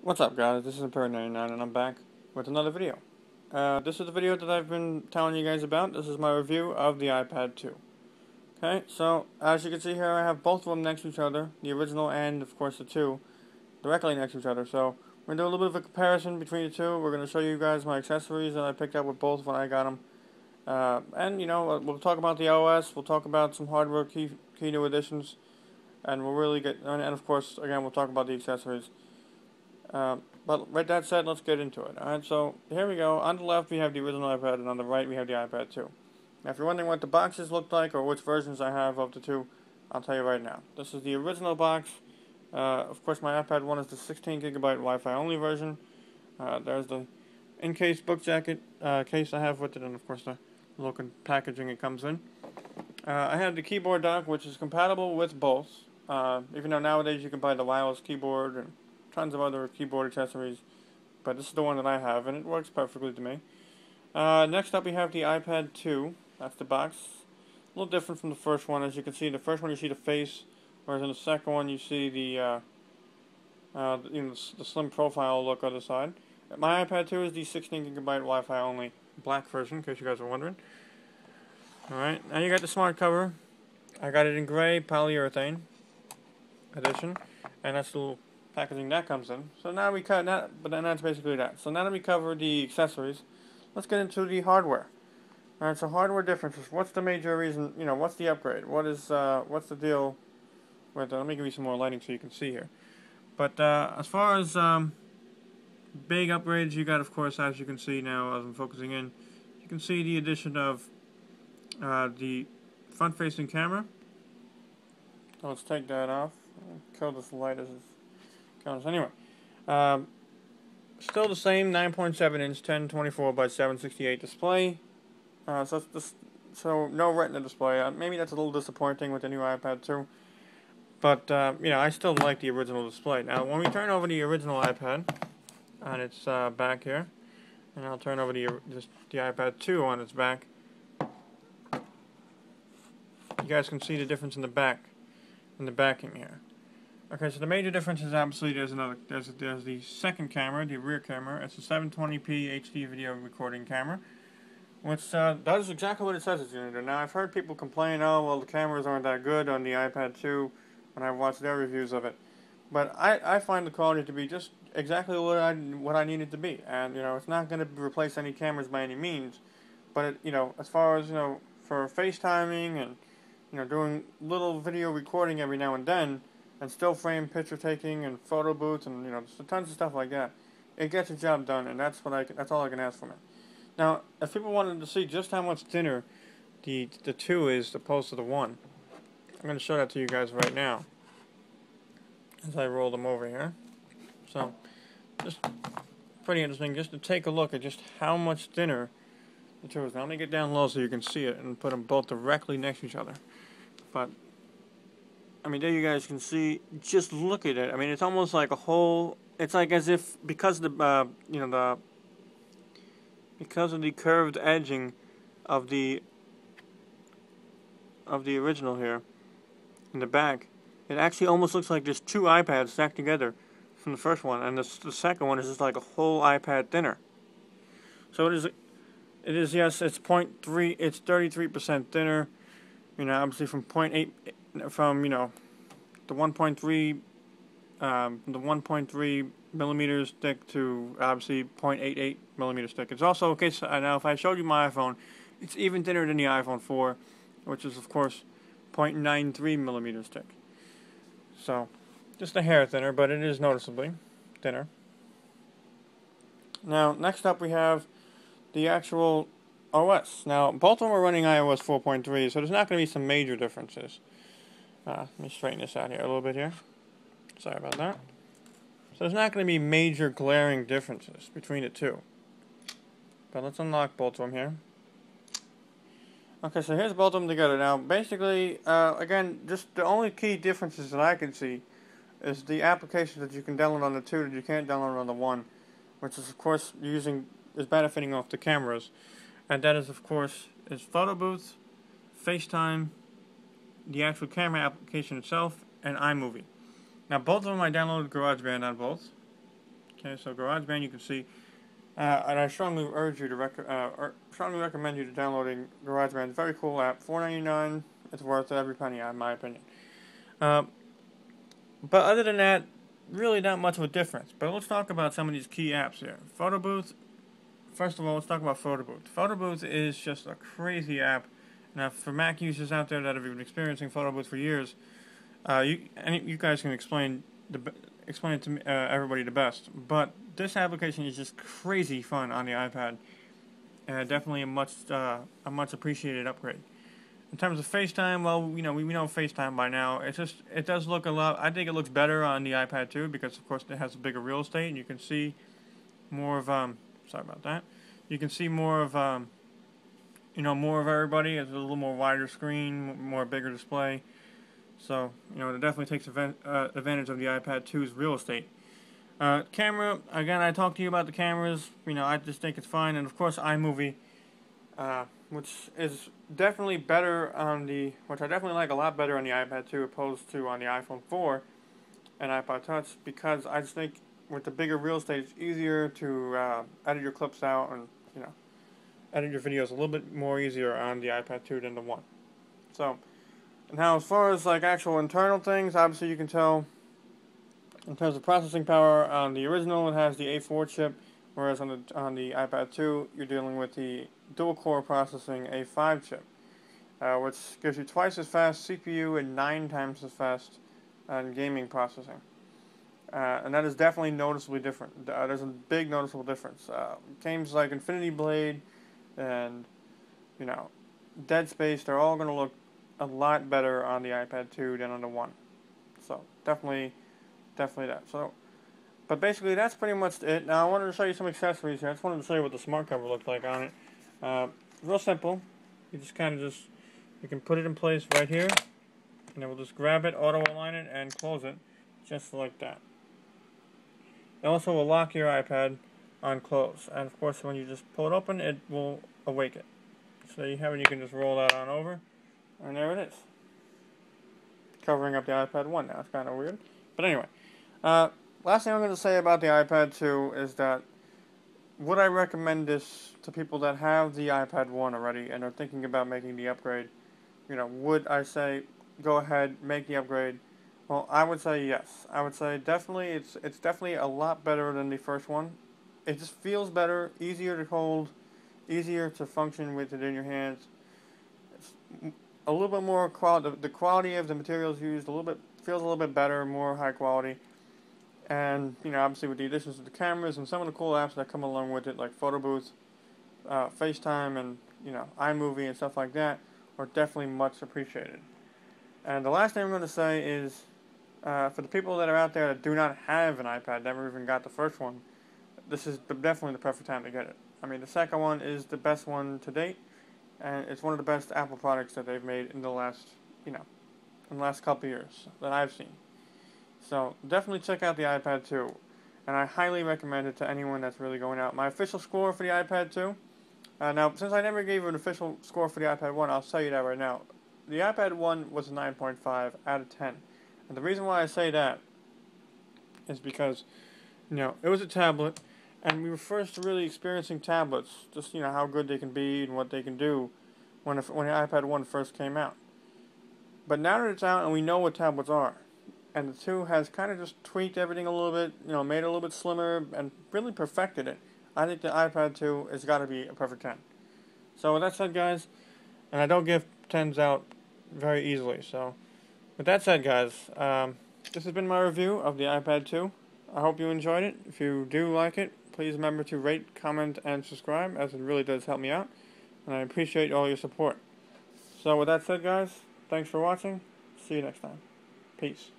What's up, guys? This is Imperial99 and I'm back with another video. This is the video that I've been telling you guys about. This is my review of the iPad 2. Okay, so as you can see here, I have both of them next to each other, the original and of course the 2, directly next to each other. So we're going to do a little bit of a comparison between the two. We're going to show you guys my accessories that I picked up with both when I got them. And you know, we'll talk about the OS, we'll talk about some hardware key new additions, and we'll really get, and of course, again, we'll talk about the accessories. But with that said, let's get into it. Alright, so here we go. On the left we have the original iPad, and on the right we have the iPad 2. Now if you're wondering what the boxes look like, or which versions I have of the two, I'll tell you right now. This is the original box. Of course my iPad 1 is the 16GB Wi-Fi only version. There's the in-case book jacket case I have with it, and of course the local packaging it comes in. I have the keyboard dock, which is compatible with both. Even though nowadays you can buy the wireless keyboard and tons of other keyboard accessories, but this is the one that I have, and it works perfectly to me. Next up we have the iPad 2. That's the box. A little different from the first one. As you can see, the first one you see the face, whereas in the second one you see the slim profile look on the side. My iPad 2 is the 16GB Wi-Fi only black version, in case you guys are wondering. Alright, now you got the smart cover. I got it in gray polyurethane edition, and that's the little packaging that comes in. So now we cut that, but then that's basically that. So now that we cover the accessories, let's get into the hardware. Alright, so hardware differences. What's the major reason, what's the upgrade? What's the deal with, let me give you some more lighting so you can see here. But as far as big upgrades, you got, of course, as you can see now as I'm focusing in, you can see the addition of the front-facing camera. So let's take that off. I'll kill this light as it's counts. Anyway, still the same 9.7-inch 1024 by 768 display. So no Retina display. Maybe that's a little disappointing with the new iPad 2. But I still like the original display. Now, when we turn over the original iPad on its back here, and I'll turn over the iPad 2 on its back, you guys can see the difference in the back, in the backing here. Okay, so the major difference is obviously there's the second camera, the rear camera. It's a 720p HD video recording camera, which does exactly what it says it's going to do. Now, I've heard people complain, oh, well, the cameras aren't that good on the iPad 2 when I've watched their reviews of it. But I find the quality to be just exactly what I need it to be. And, it's not going to replace any cameras by any means. But, as far as, for FaceTiming and, doing little video recording every now and then, and still frame picture taking and photo booths and tons of stuff like that, it gets the job done, and that's all I can ask from it. Now, if people wanted to see just how much thinner the 2 is opposed to the 1, I'm going to show that to you guys right now as I roll them over here. So, just pretty interesting just to take a look at just how much thinner the 2 is. Now, let me get down low so you can see it and put them both directly next to each other. But I mean, there you guys can see, just look at it. I mean, it's almost like a whole, it's like as if, because of the, because of the curved edging of the original here, in the back, it actually almost looks like there's two iPads stacked together from the first one, and the second one is just like a whole iPad thinner. So it is, yes, it's 0.3, it's 33% thinner, obviously from 0.8, from, the 1.3 millimeters thick to obviously 0.88 millimeters thick. It's also, okay, so now if I showed you my iPhone, it's even thinner than the iPhone 4, which is of course 0.93 millimeters thick. So, just a hair thinner, but it is noticeably thinner. Now, next up we have the actual OS. Now, both of them are running iOS 4.3, so there's not going to be some major differences. Let me straighten this out here a little bit here. Sorry about that. So there's not going to be major glaring differences between the two. But let's unlock both of them here. Okay, so here's both of them together. Now, basically, again, just the only key differences that I can see is the applications that you can download on the 2 that you can't download on the 1, which is, of course, is benefiting off the cameras. And that is, of course, photo booth, FaceTime, the actual camera application itself, and iMovie. Now, both of them I downloaded GarageBand on both. Okay, so GarageBand, you can see, and I strongly urge you to strongly recommend you to downloading GarageBand. It's a very cool app. $4.99. It's worth every penny, in my opinion. But other than that, really not much of a difference. But let's talk about some of these key apps here. Photo Booth. First of all, let's talk about Photo Booth. Photo Booth is just a crazy app. Now, for Mac users out there that have been experiencing Photo Booth for years, you guys can explain it to everybody the best. But this application is just crazy fun on the iPad. Definitely a much appreciated upgrade. In terms of FaceTime, well, we know FaceTime by now. It does look a lot. I think it looks better on the iPad too, because of course it has a bigger real estate and you can see more of sorry about that. You can see more of more of everybody. It's a little more wider screen, more bigger display. So it definitely takes advantage of the iPad 2's real estate. Camera, again, I talked to you about the cameras. I just think it's fine, and of course iMovie, which is definitely better which I definitely like a lot better on the iPad 2 opposed to on the iPhone 4 and iPod Touch, because I just think with the bigger real estate, it's easier to edit your clips out and edit your videos a little bit more easier on the iPad 2 than the 1. So, now as far as like actual internal things, obviously you can tell in terms of processing power, on the original it has the A4 chip, whereas on the iPad 2 you're dealing with the dual-core processing A5 chip, which gives you twice as fast CPU and 9 times as fast gaming processing. And that is definitely noticeably different. There's a big noticeable difference. Games like Infinity Blade and Dead Space, they're all going to look a lot better on the iPad 2 than on the 1. So definitely that. So, but basically that's pretty much it. Now I wanted to show you some accessories here. I just wanted to show you what the smart cover looks like on it. Real simple. You just you can put it in place right here, and then we'll just grab it, auto align it, and close it, just like that. It also will lock your iPad on close, and of course when you just pull it open, it will awake it. So you have it, you can just roll that on over, and there it is. Covering up the iPad 1 now. It's kind of weird. But anyway, last thing I'm going to say about the iPad 2 is that would I recommend this to people that have the iPad 1 already and are thinking about making the upgrade? Would I say go ahead, make the upgrade? Well, I would say yes. I would say definitely it's definitely a lot better than the first one. It just feels better, easier to hold, easier to function with it in your hands. It's a little bit more quality. The quality of the materials used feels a little bit better, more high quality. And obviously with the additions of the cameras and some of the cool apps that come along with it, like Photo Booth, FaceTime, and iMovie and stuff like that, are definitely much appreciated. And the last thing I'm going to say is, for the people that are out there that do not have an iPad, never even got the first one, this is definitely the perfect time to get it. I mean, the second one is the best one to date, and it's one of the best Apple products that they've made in the last couple years that I've seen. So definitely check out the iPad 2, and I highly recommend it to anyone that's really going out. My official score for the iPad 2, now since I never gave you an official score for the iPad 1, I'll tell you that right now. The iPad 1 was a 9.5 out of 10. And the reason why I say that is because, it was a tablet, and we were first really experiencing tablets, just, how good they can be and what they can do when the iPad 1 first came out. But now that it's out and we know what tablets are, and the 2 has kind of just tweaked everything a little bit, made it a little bit slimmer, and really perfected it, I think the iPad 2 has got to be a perfect 10. So with that said, guys, and I don't give 10s out very easily, so with that said, guys, this has been my review of the iPad 2. I hope you enjoyed it. If you do like it, please remember to rate, comment, and subscribe, as it really does help me out, and I appreciate all your support. So with that said, guys, thanks for watching. See you next time. Peace.